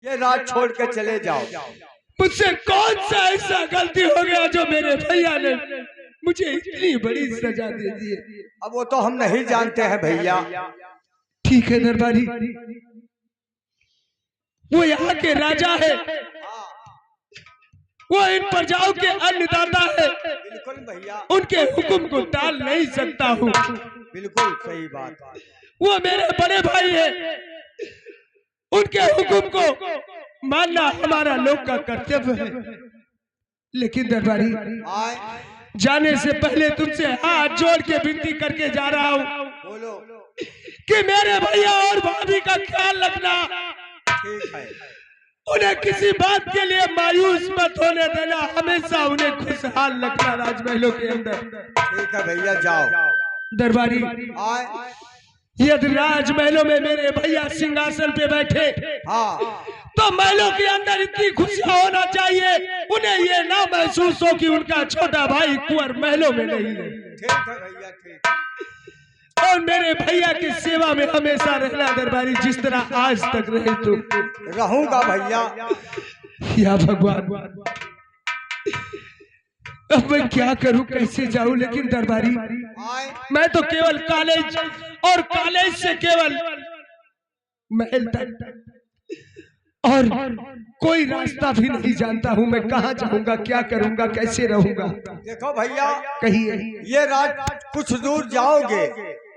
ये राज छोड़ के चले जाओ। मुझसे कौन सा ऐसा गलती हो गया जो मेरे भैया ने मुझे इतनी बड़ी सजा दे दी है? अब वो तो हम नहीं जानते हैं भैया। ठीक है दरबारी, वो यहाँ के राजा है, वो इन प्रजाओं के अन्नदाता है। बिल्कुल भैया, उनके हुक्म को टाल नहीं सकता हूँ। बिल्कुल सही बात। वो मेरे बड़े भाई है, उनके हुक्म को मानना हमारा लोग का कर्तव्य है। लेकिन दरबारी, जाने से पहले तुमसे हाथ जोड़ के विनती करके जा रहा हूँ बोलो कि मेरे भैया और भाभी का ख्याल रखना। ठीक है। उन्हें किसी बात के लिए मायूस मत होने देना, हमेशा उन्हें खुशहाल रखना राजमहलों के अंदर। ठीक है भैया, जाओ। दरबारी, यदि राजमहलों में मेरे भैया सिंहासन पे बैठे तो महलों के अंदर इतनी खुशियां होना चाहिए, उन्हें ये ना महसूस हो कि उनका छोटा भाई कुंवर महलों में नहीं है। ठीक है भैया, ठीक। और मेरे भैया की सेवा में हमेशा रहना दरबारी, जिस तरह आज तक रहे तो रहूंगा भैया। या भगवान, अब मैं क्या करूं, कैसे जाऊं? लेकिन दरबारी, मैं तो केवल कॉलेज और कॉलेज से केवल महल तक और कोई रास्ता भी नहीं जानता हूं। मैं कहां जाऊंगा, क्या करूंगा, कैसे रहूंगा? देखो भैया, कहिए। ये राज कुछ दूर जाओगे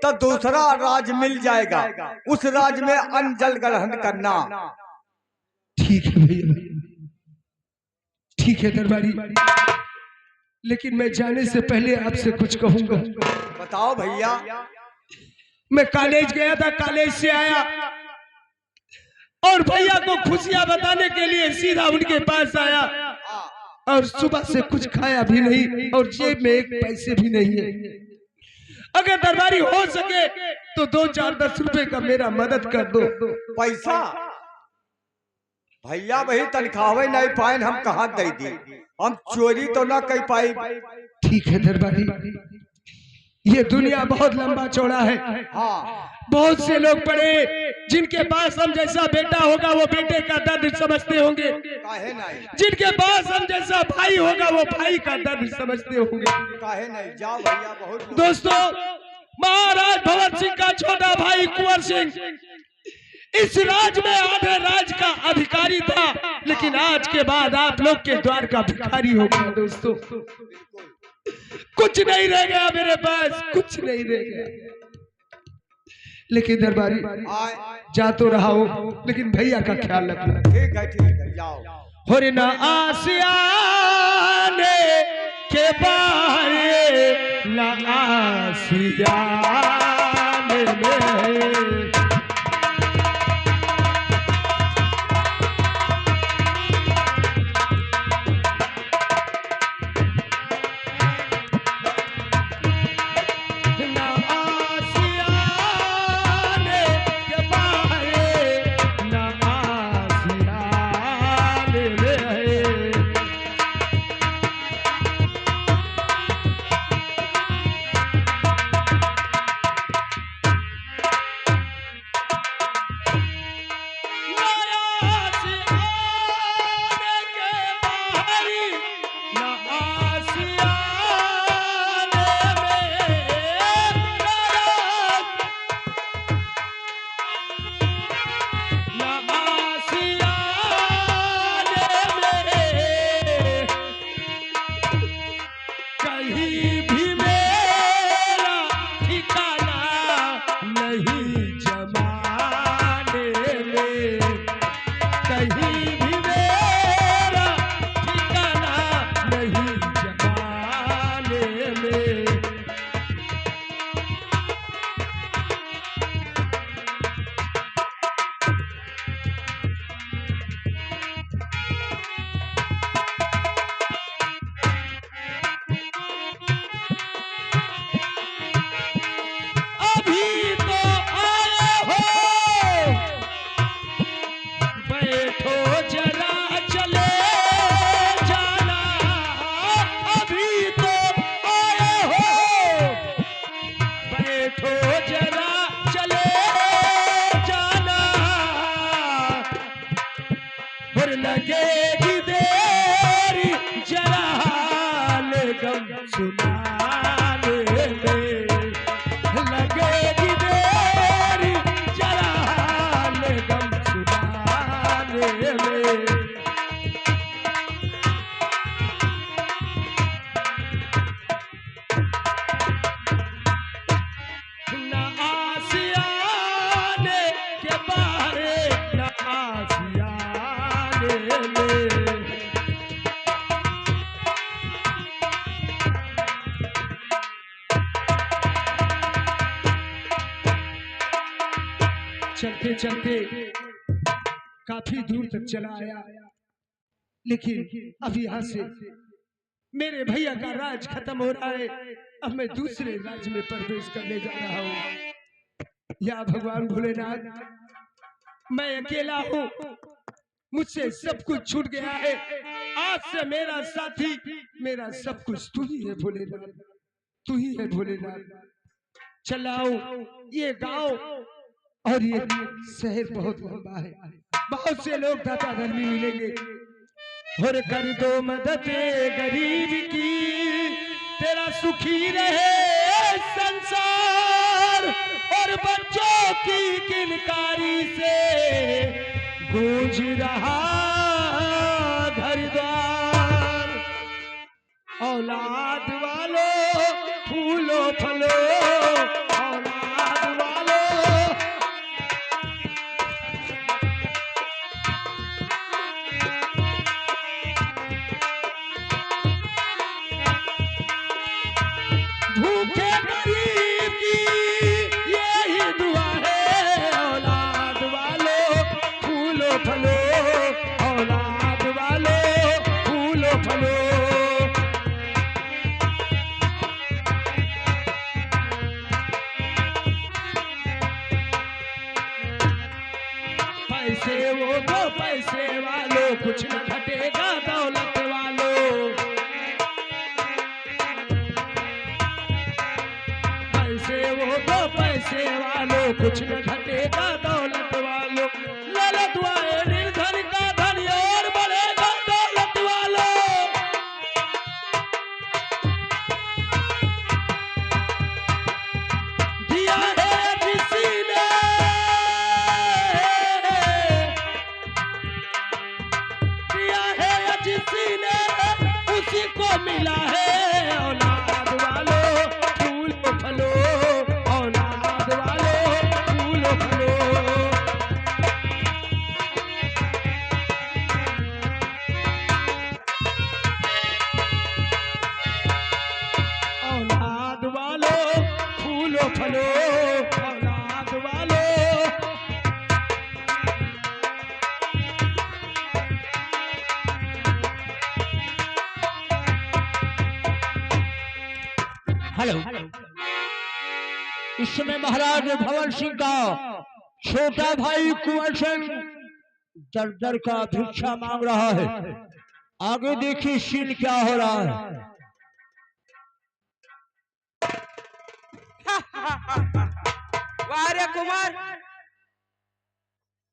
तो दूसरा राज मिल जाएगा, उस राज में अन्न जल ग्रहण करना। ठीक है भैया, ठीक है दरबारी, लेकिन मैं जाने से पहले आपसे कुछ कहूंगा। बताओ भैया। मैं कॉलेज गया था, कॉलेज से आया और भैया को खुशियां बताने के लिए सीधा उनके पास आया और सुबह से कुछ खाया भी नहीं और जेब में एक पैसे भी नहीं है। अगर दरबारी हो सके तो 2-4-10 रुपए का मेरा मदद कर दो। पैसा भैया वही तनख्वाह नहीं पाए, हम कहाँ दे दी, हम चोरी तो ना कर पाए। ठीक है दरबारी, ये दुनिया बहुत लंबा चौड़ा है। बहुत से लोग पड़े जिनके पास हम जैसा बेटा होगा वो बेटे का दर्द समझते होंगे, काहे नहीं? जिनके पास हम जैसा भाई होगा वो भाई का दर्द समझते होंगे। काहे नहीं? जाओ भैया। बहुत दोस्तों, महाराज भवन सिंह का छोटा भाई कुंवर सिंह इस राज में आधे राज का अधिकारी था, लेकिन आज के बाद आप लोग के द्वार का भिखारी हो गया। दोस्तों, कुछ नहीं रह गया मेरे पास, कुछ नहीं रह गया। लेकिन दरबारी, जा तो रहा हूँ, लेकिन भैया का ख्याल रखना। ठीक है, ठीक है, जाओ। हो ना आसियाने के बारे ना आसियाने में और लगेगी देरी जरा हाल गम सुनाने में, लगेगी देरी जरा हाल गम सुनाने में। न आसियाने के बारे न आसियाने में, चलते चलते काफी दूर तक चला आया, लेकिन अब यहाँ से मेरे भैया का राज खत्म हो रहा है। अब मैं दूसरे राज्य में प्रवेश करने जा रहा हूँ। या भगवान भोलेनाथ, मैं अकेला हूँ, मुझसे सब कुछ छूट गया है। आज से मेरा साथी, मेरा सब कुछ तू ही है भोलेनाथ, तू ही है भोलेनाथ। चलाओ, ये गांव और ये शहर बहुत लंबा है, बहुत से लोग दाता धर्मी मिलेंगे। और कर दो मदद गरीब की, तेरा सुखी रहे संसार। और बच्चों की किलकारी से गूंज रहा घर द्वार। औलाद वालों फूलो फलो, औलाद वालों भूखे गरीब की यही दुआ है। औलाद वालों फूलो फलो, औलाद वालों फूलो फलो। पैसे वो दो पैसे वालों, कुछ न घटेगा दौलत वालों। पैसे वो दो पैसे वालों, कुछ न घटेगा दौलत वालों। ललत वाले निर्धन का धन और बढ़ेगा दौलत वालों। दिया है किसी ने, दिया है किसी ने, उसी को मिला है। औलाद वालों फूलो फलो, औलाद वालों फूलो फलो। औलाद वालों फूलो फलो, औलाद वालों। हेलो, इस समय महाराज भवन सिंह का छोटा भाई कुंवर सिंह दर दर का भिक्षा मांग रहा है। आगे देखिए सीन क्या हो रहा है। वाह रे कुमार,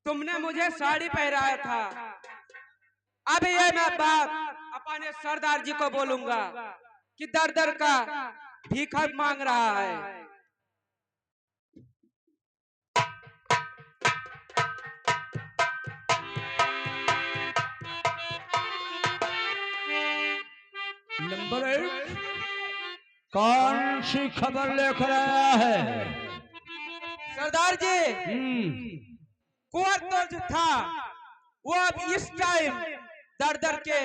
तुमने मुझे साड़ी पहनाया था। अब ये मैं बात अपने सरदार जी को बोलूंगा कि दर दर का भीख मांग रहा है। नंबर 1, कौन सी खबर लेकर आया है? सरदार जी, कुंवर तो जो था वो अब इस टाइम दर दर के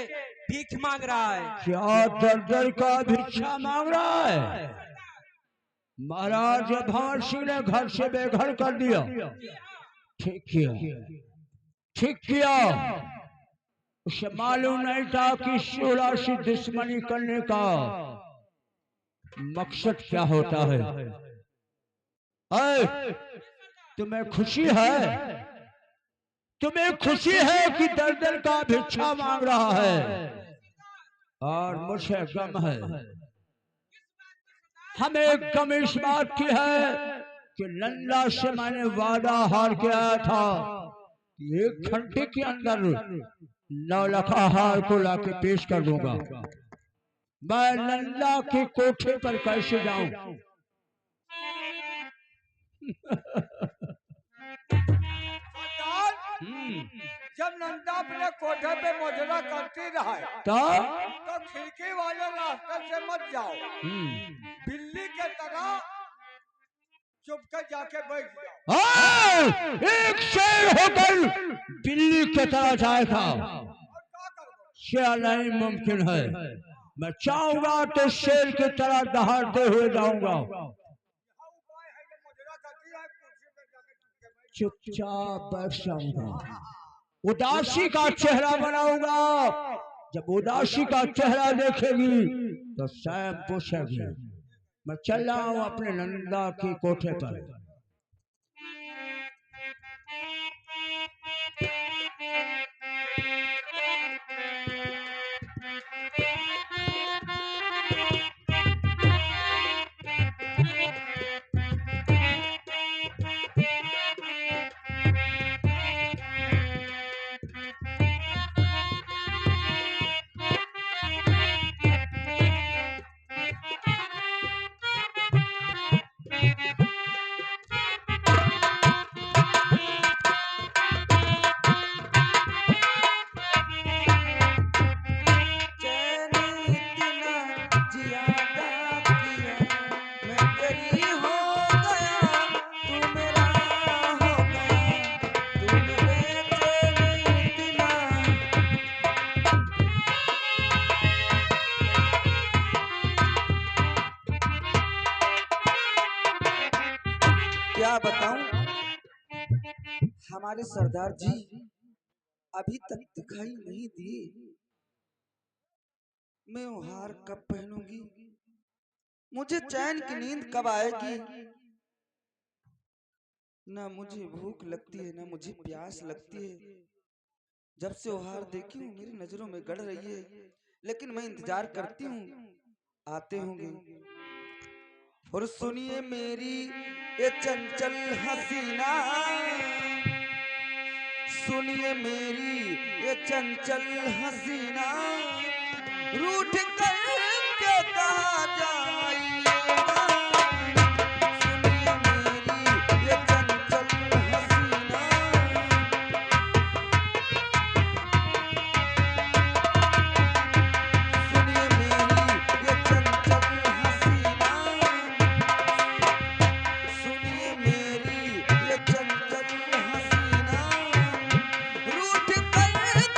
भीख मांग रहा है। क्या दर दर का भिक्षा मांग रहा है? महाराज भवन सिंह ने घर से बेघर कर दिया। ठीक किया, ठीक किया। उसे मालूम नहीं था कि शूरा से दुश्मनी करने का मकसद क्या होता है। तुम्हें खुशी है, तुम्हें खुशी है कि दर दर का भिक्षा मांग रहा है, और मुझे गम है। हमें गम इस बात की है कि लल्ला से मैंने वादा हार के आया था कि 1 घंटे के अंदर नौलखा हार को लाके पेश कर दूंगा। मैं नंदा के कोठे पर कैसे जाऊं? जब नंदा अपने कोठे पे मोजरा करती रहा तो खिड़की वाले रास्ते से मत जाओ, बिल्ली के तरह चुपके जाके बैठ जाओ। एक शेर होकर बिल्ली की तरह जाएगा क्या नहीं मुमकिन है। मैं चाहूंगा तो शेर की तरह दहाड़ते हुए जाऊंगा। चुपचाप बैठ जाऊंगा, उदासी का चेहरा बनाऊंगा। जब उदासी का चेहरा देखेगी तो स्वयं पूछेगी। मैं चल रहा हूं अपने नंदा की कोठे पर। क्या बताऊं, हमारे सरदार जी अभी तक दिखाई नहीं दिए। मैं वो हार कब पहनूंगी, मुझे चैन की नींद कब आएगी। ना मुझे भूख लगती है, ना मुझे प्यास लगती है। जब से वो हार देखी हूँ मेरी नजरों में गड़ रही है, लेकिन मैं इंतजार करती हूँ, आते होंगे। और सुनिए मेरी ये चंचल हसीना, सुनिए मेरी ये चंचल हसीना, रूठ कर के कहा जाइएगा। सुनिए मेरी ये चंचल हसीना, सुनिए मेरी ये चंचल हसीना, सुनिए मेरी ये चंचल हसीना, रूठ कर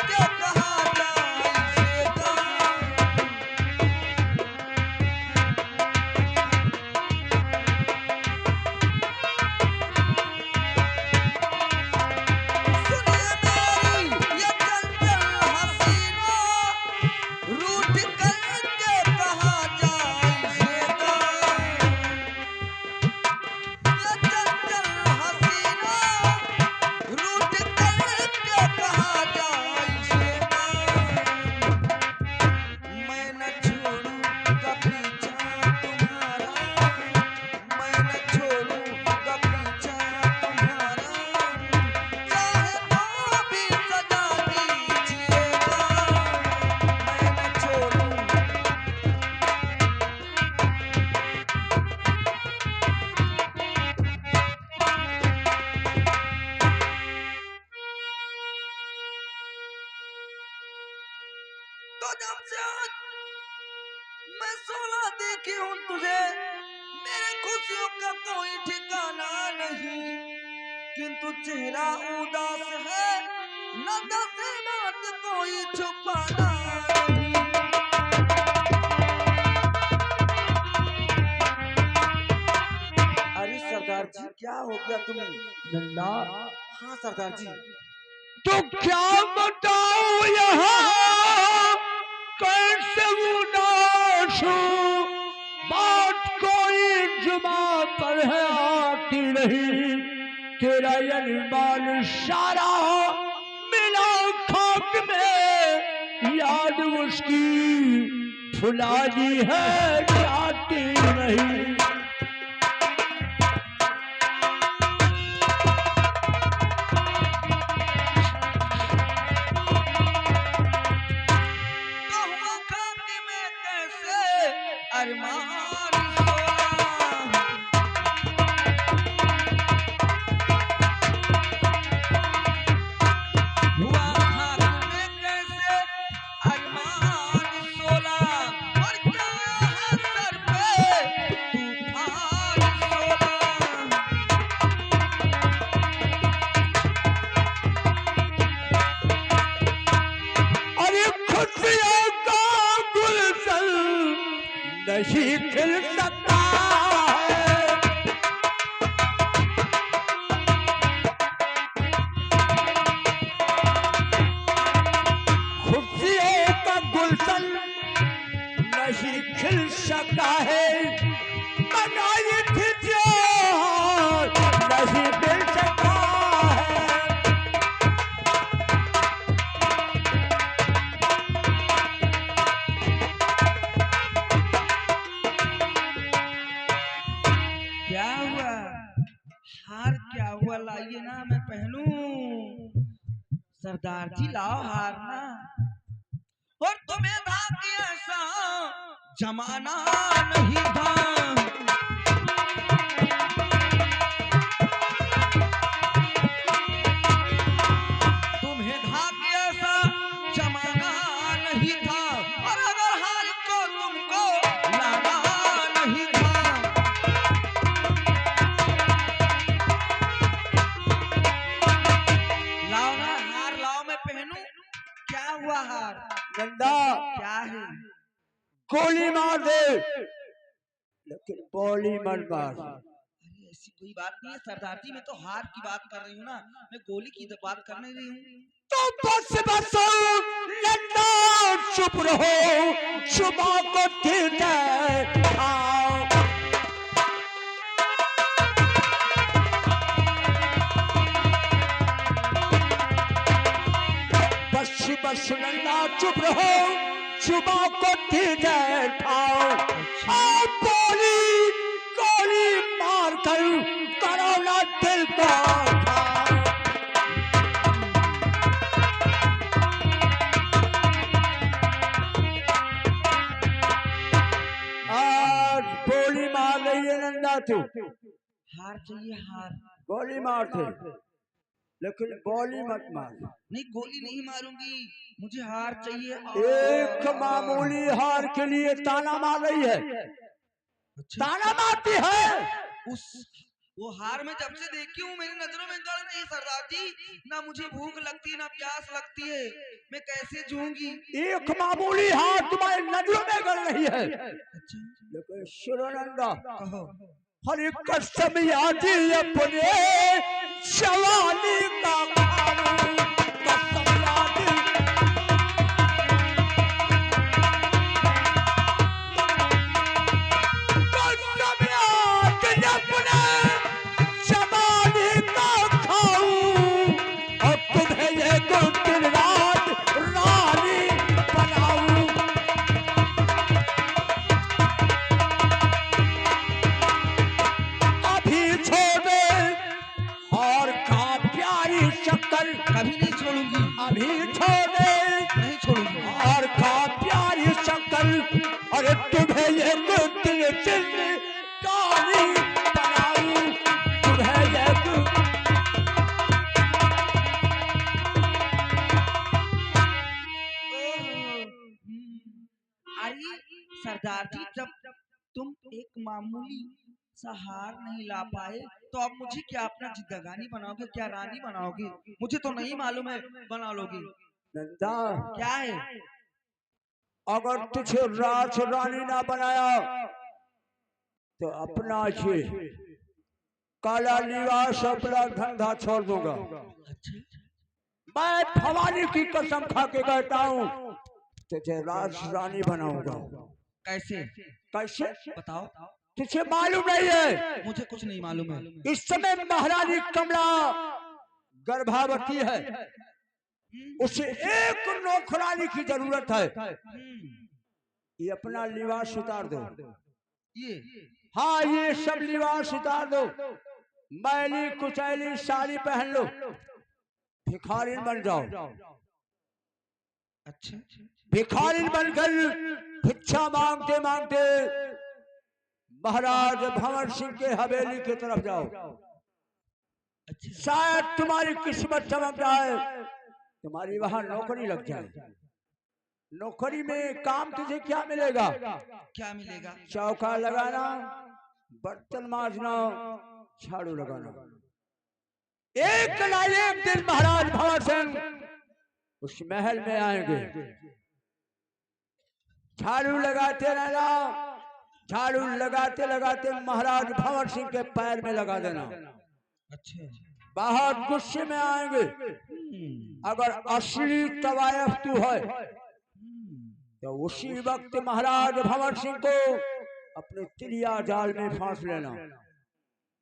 के कहा जाइएगा। सुनिए मेरी ये चंचल हसीना, रूठ कर के कहा जाइएगा। ये चंचल हसीना, रूठ कर के कहा जाइएगा। मैं न छोड़ूंगा पीछा तुम्हारा, मैं न छोड़ूंगा पीछा तुम्हारा, चाहे तो भी सजा दीजिएगा। मैं न छोड़ूंगा। तो जब से आज मैं सोना देखी हूँ तुझे, मेरे खुशियों का कोई ठिकाना नहीं, किंतु चेहरा उदास है, नदा से बात कोई छुपाना नहीं। अरे सरदार जी क्या हो गया तुम्हें? नंदा हाँ सरदार जी। तो क्या बताऊं यहाँ कैसे उदास हूं, बात कोई जुबा पर है आती नहीं। तेरा अरमान सारा मिला खाक में, याद उसकी फुलानी है जाती नहीं। नहीं खिल सकता है। खुशियों का गुलशन नहीं खिल सकता है, बनाई थी जो नहीं मिल सकता है। क्या हुआ हार? क्या हुआ? लाइए ना, मैं पहनूं। सरदार जी लाओ हार ना। और तुम्हें था कि ऐसा जमाना नहीं था, तुम्हें था कि ऐसा जमाना नहीं था, और अगर हार को तुमको लाना नहीं था। लाओ ना हार, लाओ मैं पहनूं। क्या हुआ हार? नंदा क्या है? गोली मार दे, लेकिन गोली मत मार। अरे ऐसी कोई बात नहीं है सरदार जी, मैं तो हार की बात कर रही हूँ ना, मैं गोली की बात कर नहीं रही हूँ। तो बस नंदा चुप रहो, चुपा को ठीक है। बस नंदा चुप रहो, चुपा को ठीक है। गोली गोली मार कर करो ना दिल का घाव। आज गोली मार रही है नंदा तू। हार चाहिए हार। गोली मारते, लेकिन गोली मत मार। नहीं गोली नहीं मारूंगी, मुझे हार चाहिए। एक मामूली हार के लिए ताना मार रही है, ताना मारती है। उस वो हार में जब से देखी हूँ मेरी नजरों में गड़ रही सरदार जी। ना मुझे भूख लगती है ना प्यास लगती है, मैं कैसे जीऊंगी? एक मामूली हार तुम्हारी नजरों में गड़ रही है, लेकिन सुरनंदा कहो। हर एक कसम यादी अपने जवानी का खाऊं, कसम यादी। कसम यादी अपने जवानी का खाऊं, और तुम्हें ये दिन रात रानी बनाऊं। और का प्यारी शक्कर कभी नहीं छोड़ूंगी, अभी छोड़े नहीं छोड़ूंगी। और का प्यारी शक्कर, अरे तुम्हें ये दिल कहानी बनाऊं, तुम्हें ये अरे सरदार जी, जब तुम एक मामूली सा हार नहीं ला पाए तो अब मुझे क्या अपना जिंदगानी बनाओगे? क्या रानी बनाओगे? मुझे तो नहीं मालूम है बना लोगे। नंदा क्या है? अगर तुझे राज रानी ना बनाया तो अपना ही काला निवास अपना धंधा छोड़ दूंगा। मैं भवानी की कसम खा के कहता हूँ, तुझे राज रानी बनाऊंगा। कैसे? कैसे बताओ। तुझे मालूम नहीं है? मुझे कुछ नहीं मालूम है। इस समय महारानी कमला गर्भवती है, उसे एक नौकरानी की जरूरत है। ये अपना लिबास उतार दो। ये हाँ, ये सब लिबास उतार दो, मैली कुचैली साड़ी पहन लो, भिखारिन बन जाओ। अच्छा, भिखारिन बनकर भिक्षा मांगते मांगते महाराज भंवर सिंह के हवेली की तरफ जाओ। शायद तुम्हारी किस्मत चमक जाए, तुम्हारी वहां नौकरी लग जाए। नौकरी में काम तुझे क्या मिलेगा? क्या मिलेगा? चौका लगाना, बर्तन मांजना, झाड़ू लगाना। एक ना एक दिन महाराज भंवर सिंह उस महल में आएंगे। झाड़ू लगाते रहना, झाड़ू लगाते लगाते महाराज भंवर सिंह के पैर में लगा देना। अच्छा। बहुत गुस्से में आएंगे। अगर असली तवायफ तू है तो उसी वक्त महाराज भंवर सिंह को अपने तिरिया जाल में फांस लेना।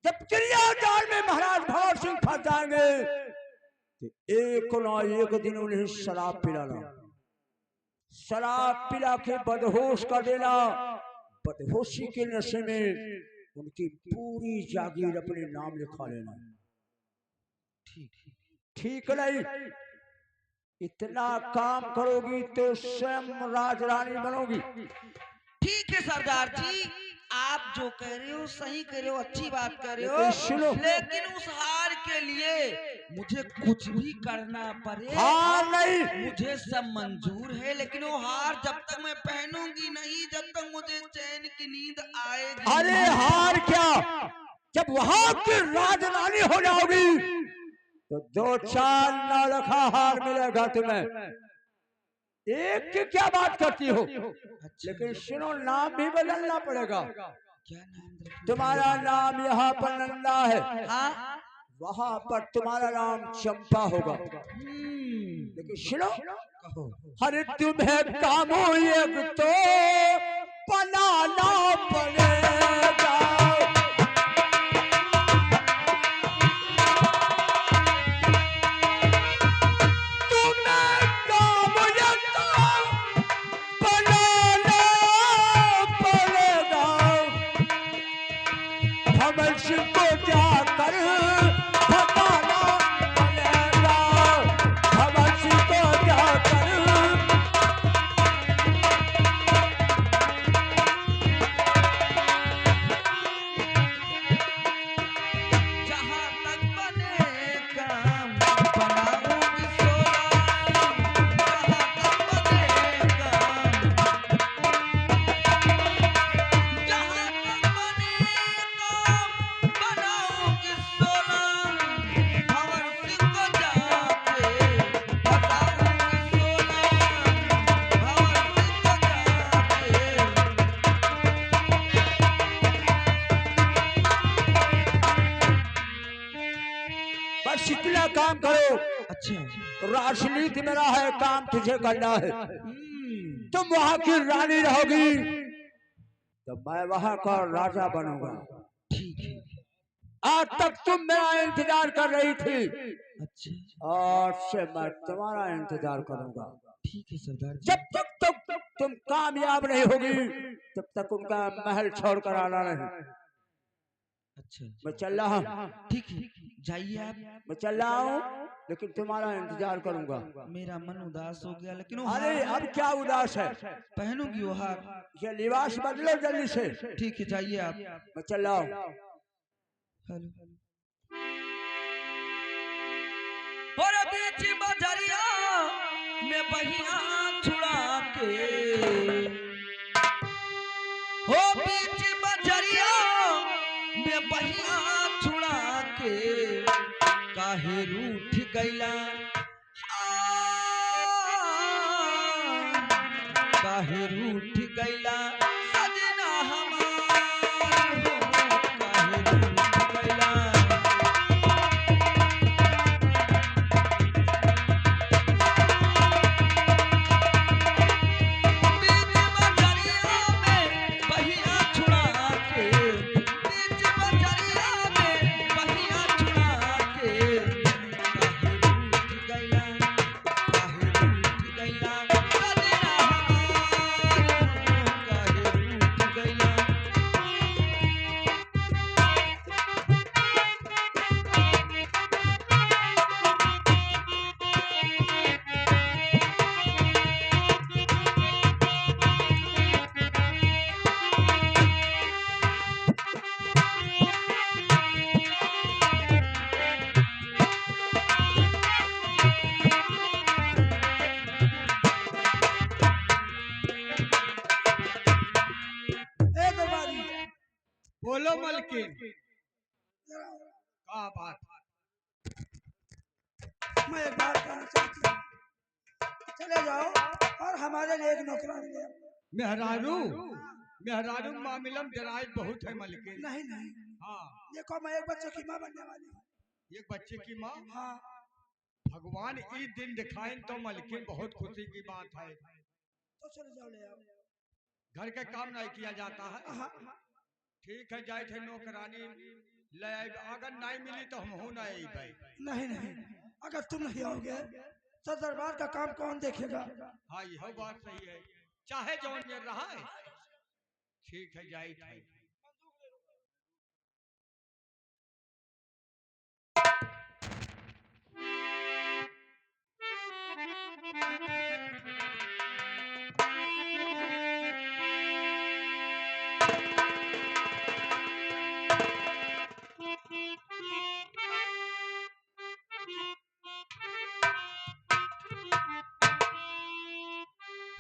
जब तिरिया जाल में महाराज भंवर सिंह फंस जाएंगे तो एक ना एक दिन उन्हें शराब पिलाना। शराब पिला के बदहोश कर देना। बदहोशी के नशे में उनकी पूरी जागीर अपने नाम लिखा लेना। ठीक नहीं, इतना काम करोगी तो स्वयं राजरानी बनोगी। ठीक है सरदार जी, आप जो कह रहे हो सही कह रहे हो, अच्छी बात कर रहे लेकिन सुनो। हो, लेकिन उस हार के लिए मुझे कुछ भी करना पड़े। हार नहीं, मुझे सब मंजूर है, लेकिन वो हार जब तक मैं पहनूंगी नहीं, जब तक मुझे चैन की नींद आएगी। अरे हार क्या, जब वहां की राजरानी हो जाओगी तो 2-4 नौलखा हार मिलेगा तुम्हें। एक की क्या बात करती हो? लेकिन सुनो, नाम भी बदलना पड़ेगा। क्या नाम? तुम्हारा नाम यहाँ पर नंदा है, हाँ? वहां पर तुम्हारा नाम चंपा होगा। लेकिन सुनो, हर तुम्हें कामों एक तो बनाना पड़ेगा। बस इतना काम करो। अच्छा। राजनीति मेरा है, काम तुझे करना है। तुम वहां की रानी रहोगी तो मैं वहां का राजा बनूंगा। ठीक है। आज तक तुम मेरा इंतजार कर रही थी, अच्छा। आज से मैं तुम्हारा इंतजार करूंगा। ठीक है सरदार जी। जब तक तुम कामयाब नहीं होगी तब तक उनका महल छोड़कर आना नहीं। अच्छा। मैं चल रहा हूँ। ठीक है, जाइए आप। मैं चल रहा हूँ, लेकिन तुम्हारा इंतजार करूंगा। मेरा मन उदास हो गया, लेकिन वो अरे हार अब क्या उदास है? पहनूंगी वो हार। ये लिबास बदलो जल्दी से। ठीक है, जाइए आप। मैं चल रहा हूँ। और बीच बजरिया में बहिया छुड़ा के, हो बीच बजरिया में बहिया छुड़ा के, काहे रूठ गईला, काहे रूठ गईला सजना हमार, हो काहे रूठ गईला। बोलो मलकिन, क्या बात? मैं एक बात कहना चाहती हूँ, चले जाओ और हमारे लिए एक नौकरानी ले आओ। मेहरारू, मेहरारू मामिलम डराई बहुत है मलिकिन। नहीं नहीं, हाँ, देखो मैं एक बच्चे की माँ बनने वाली हूँ। एक बच्चे की माँ हाँ, भगवान इस दिन दिखाएं तो मलिकिन बहुत खुशी की बात है। तो चले जाओ ले आओ। घर के काम नहीं किया जाता है। हाँ, ठीक है, जाए थे नौकरानी ले आए, अगर नहीं मिली तो हम हो नहीं भाई। नहीं नहीं, अगर तुम नहीं आओगे तो दरबार का काम कौन देखेगा? हाँ, यह बात सही है, चाहे जौन में रहा है। ठीक है, जाए थे।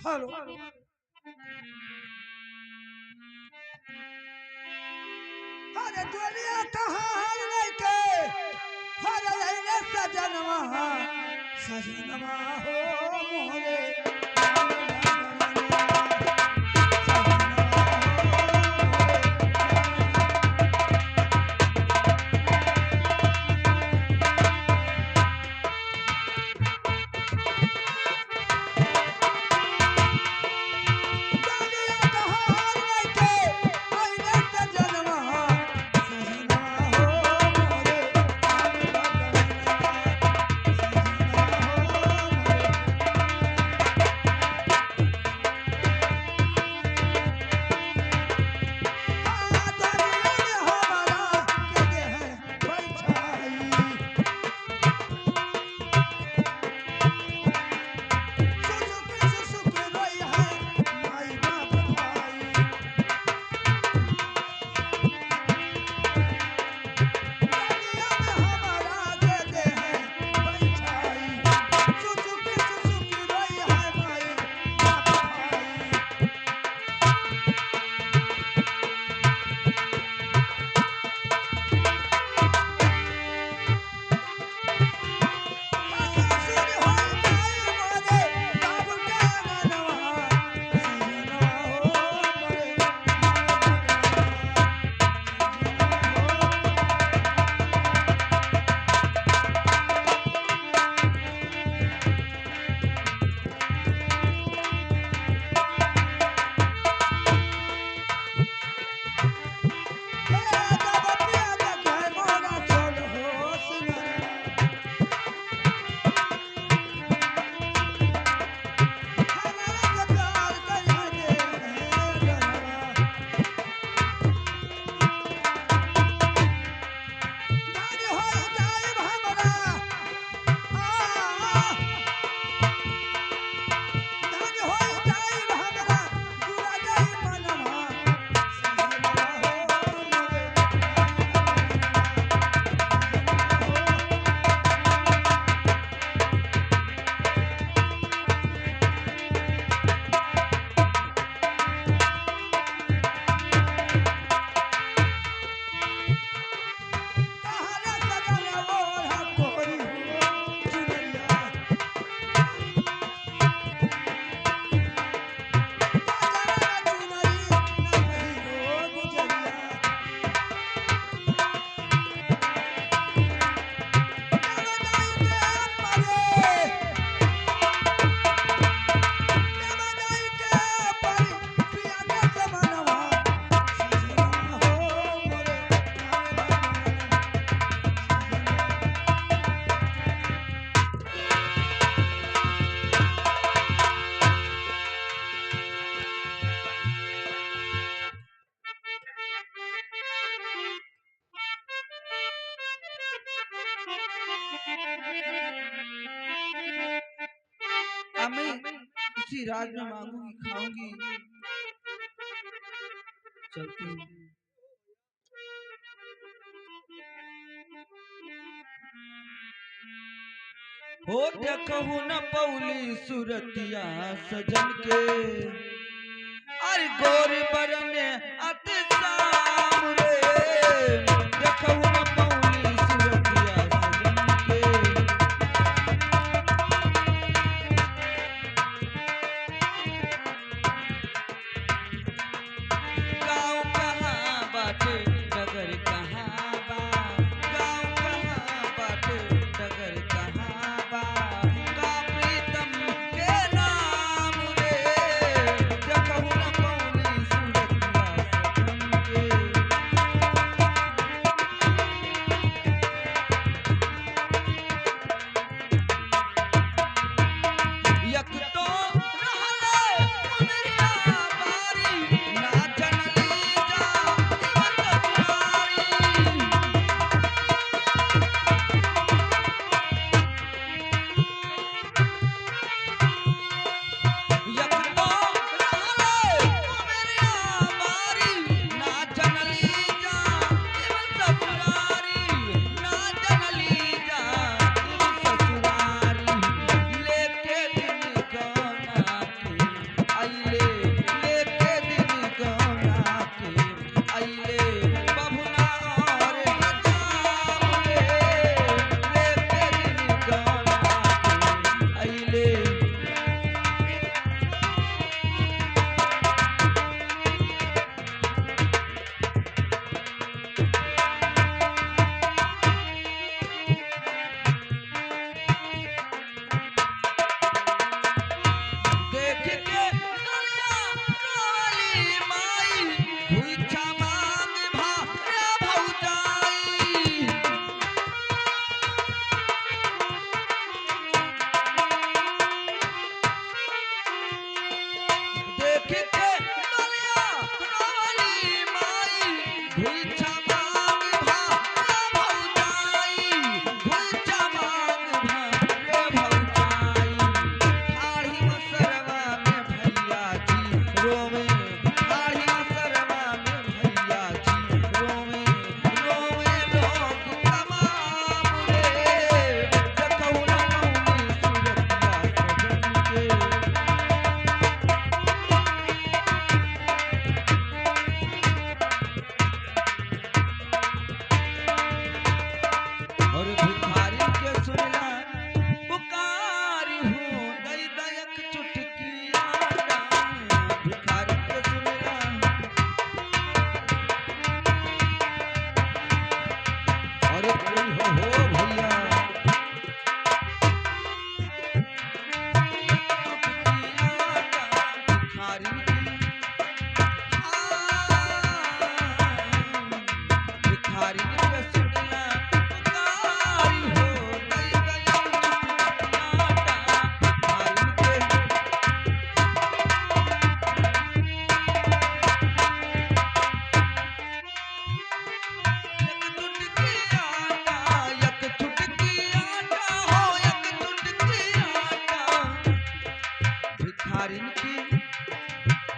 हेलो, अरे दुनिया कहाँ हार नहीं के, हर रहने सजनवा सजनवा हो मोरे। मैं इसी राज में मांगूंगी, खाऊंगी, चलती हूँ। हो देखहु न पौली सूरतिया सजन के, अरे गोरी बरने अति शाम रे। देखहु न पौली सूरतिया सजन के,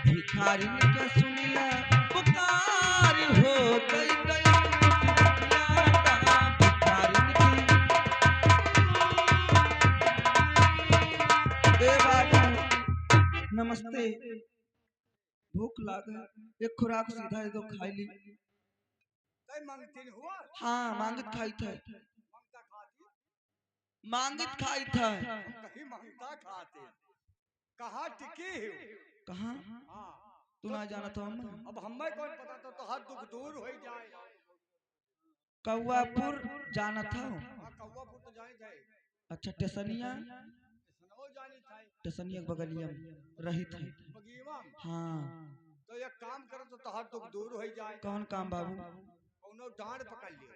भिखारिन के सुनिला पुकार हो गई भिखारिन की। ए बाबू नमस्ते, भूख लागे, एक खुराक सीधा दे दो, खाई ली। तय मंगतीन हुआ हाँ मांगित खाई था, मंगता खाती मांगित खाई था। कहीं मंगता खाते कहाँ टिकी हो कहाँ हाँ तू ना जाना था हम। अब हमें कौन पता तो हर दुख दूर हो जाए कौआपुर जाना था। हाँ कौवापुर तो जानी थे अच्छा टेसनिया, सनौ जानी था टेसनिया के बगलिया में रही थी। बगीवा में। हाँ तो एक काम करो तो हर दुख दूर हो जाए। कौन काम बाबू? कौनो डांड पकड़ लियो।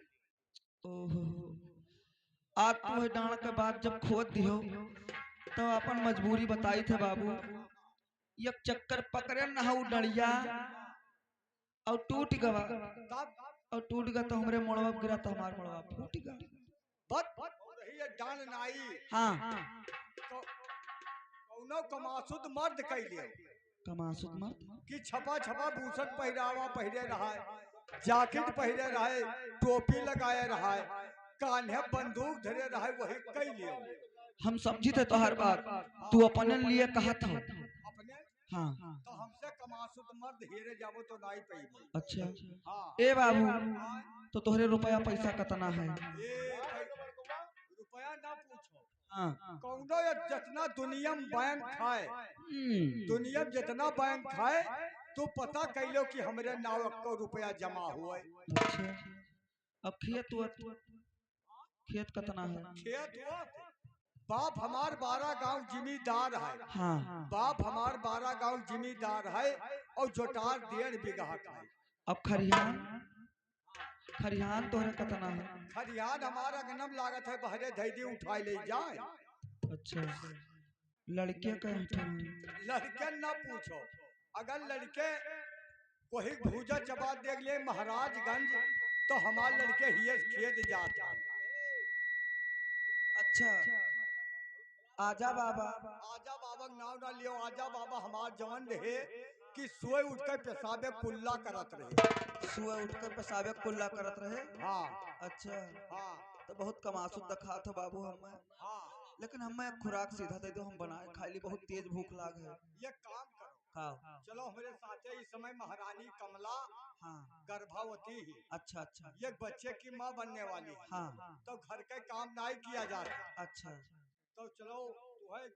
ओहो आज तू है डांड के बाद जब खोद दियो तो अपन मजबूरी बताई थे बाबू। एक चक्कर पकड़े न हूँ डलिया और टूट गवा, तब और टूट गया तो हमरे मोड़वा पे गिरा तो हमार मोड़वा फूट गया। बत रही है डांड नाई। हाँ तो कौनो कमासुद मर्द कह लियो कमासुत मत कि छपा छपा भूषण पहरावा पहरे रहा है, जैकेट पहरे रहा है, टोपी लगाए रहा है, कान्हे बंदूक धरे रहा है, वही कह लियो। हम समझी थे तो हर बात तू अपने लिए कहा था। अपने हाँ तो हमसे कमासुद मर्द हेरे जाबो तो नाई पई। अच्छा हाँ ए बाबू तो तोहरे रुपया पैसा कितना है? रुपया ना पूछो। हाँ कौनो ये जितना दुनिया में बैंक खाए, दुनिया में जितना बैंक खाए तो पता कैलो कि हमरे नाव को रुपया जमा हुआ है। अच्छा अब खेत कितना है? खेत हुआ बाप हमार 12 गांव जिम्मेदार है। हाँ बाप हमार 12 गांव जिम्मेदार है और जोटार 1.5 बीघा है। अब खरिहान खरिहान तोहरे कितना है? खरियान हमारा अगनम लागत है, बहरे धैदी उठाई ले जाए। अच्छा लड़के का लड़के ना पूछो, अगर लड़के कोई भूजा चबा देख ले महाराजगंज तो हमारे लड़के हिये खेत जाता है। अच्छा आजा बाबा। आजा बाबा नाव ना लियो। आजा बाबा हमार जवन रहे कि सोए उठकर पेशाबे कुल्ला करत रहे। सुबह उठकर पेशाबे कुल्ला करत रहे। हाँ अच्छा हाँ तो बहुत कमासुत दखा था बाबू हमें, हाँ। लेकिन हमें एक खुराक सीधा दे दो, हम बनाए खाई ली, बहुत तेज भूख लाग है। ये काम करो, खाओ। चलो हमारे साथ इस समय महारानी कमला हाँ गर्भवती ही। अच्छा अच्छा ये बच्चे की माँ बनने वाली है। हाँ तो घर के काम नहीं किया जाता। अच्छा तो चलो तुम्हें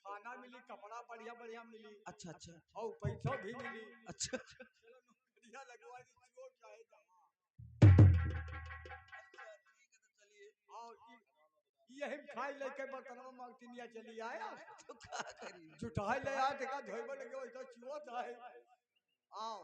खाना मिली, कपड़ा बढ़िया बढ़िया मिली, अच्छा अच्छा और पैसा भी मिली। अच्छा चलो नौकरियां लगवा दी, चोर चाहे जमा। और यही खाई लेके बर्तन में मांगतिनिया चली आया तो क्या करी? जुटाई ले आ देखा धोइबे लगे वैसा चुआ था। आओ